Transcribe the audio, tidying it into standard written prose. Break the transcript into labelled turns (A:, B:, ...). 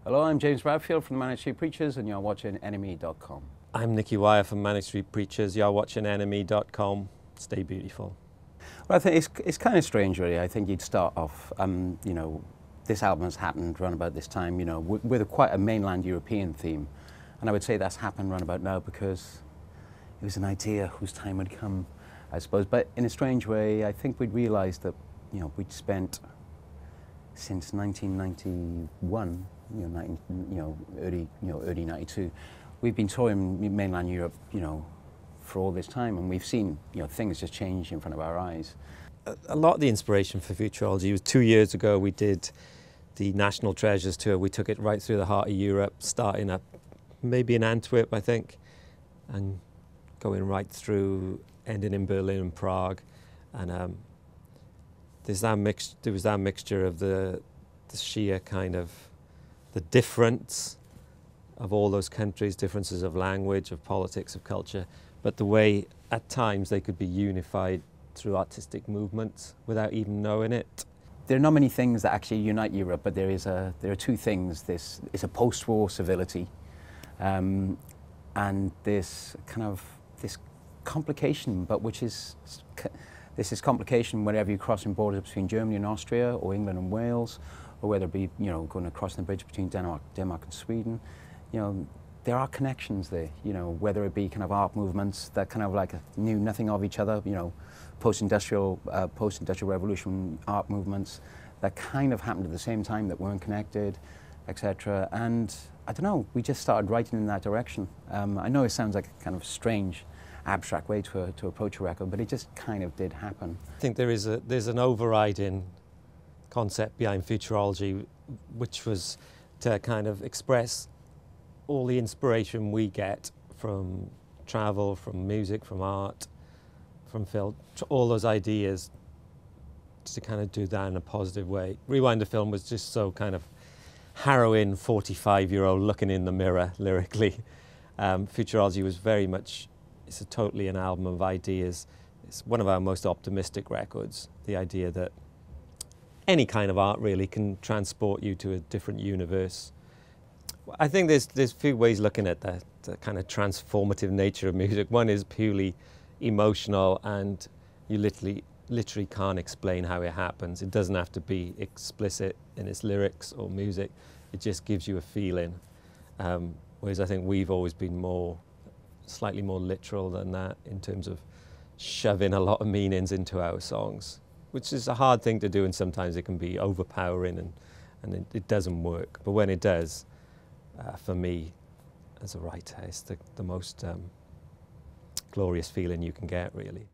A: Hello, I'm James Bradfield from the Manic Preachers, and you're watching Enemy.com.
B: I'm Nicky from Manic Street Preachers. You're watching Enemy.com. Stay beautiful.
A: Well, I think it's kind of strange, really. I think you'd start off, this album has happened around about this time, with quite a mainland European theme. And I would say that's happened around about now because it was an idea whose time had come, I suppose. But in a strange way, I think we'd realised that, we'd spent since 1991, early 92, we've been touring mainland Europe, for all this time, and we've seen, things just change in front of our eyes.
B: A lot of the inspiration for Futurology was 2 years ago. We did the National Treasures tour. We took it right through the heart of Europe, starting up maybe in Antwerp, I think, and going right through, ending in Berlin and Prague. And there was that mixture of the sheer kind of the difference of all those countries, differences of language, of politics, of culture, but the way at times they could be unified through artistic movements without even knowing it.
A: There are not many things that actually unite Europe, but there are two things. This is a post-war civility, and this complication, but this is complication whenever you're crossing borders between Germany and Austria, or England and Wales, or whether it be going across the bridge between Denmark and Sweden. There are connections there. Whether it be kind of art movements that kind of like knew nothing of each other. Post-industrial revolution art movements that kind of happened at the same time that weren't connected, etc. And I don't know. We just started writing in that direction. I know it sounds like a kind of strange, abstract way to approach a record, but it just kind of did happen.
B: I think there's an overriding concept behind Futurology, which was to kind of express all the inspiration we get from travel, from music, from art, from film, all those ideas, to kind of do that in a positive way. Rewind the Film was just so kind of harrowing 45-year-old looking in the mirror lyrically. Futurology was very much, it's totally an album of ideas. It's one of our most optimistic records, the idea that any kind of art really can transport you to a different universe. I think there's a few ways looking at the kind of transformative nature of music. One is purely emotional, and you literally can't explain how it happens. It doesn't have to be explicit in its lyrics or music. It just gives you a feeling. Whereas I think we've always been slightly more literal than that in terms of shoving a lot of meanings into our songs, which is a hard thing to do, and sometimes it can be overpowering and it doesn't work. But when it does, for me, as a writer, it's the most glorious feeling you can get, really.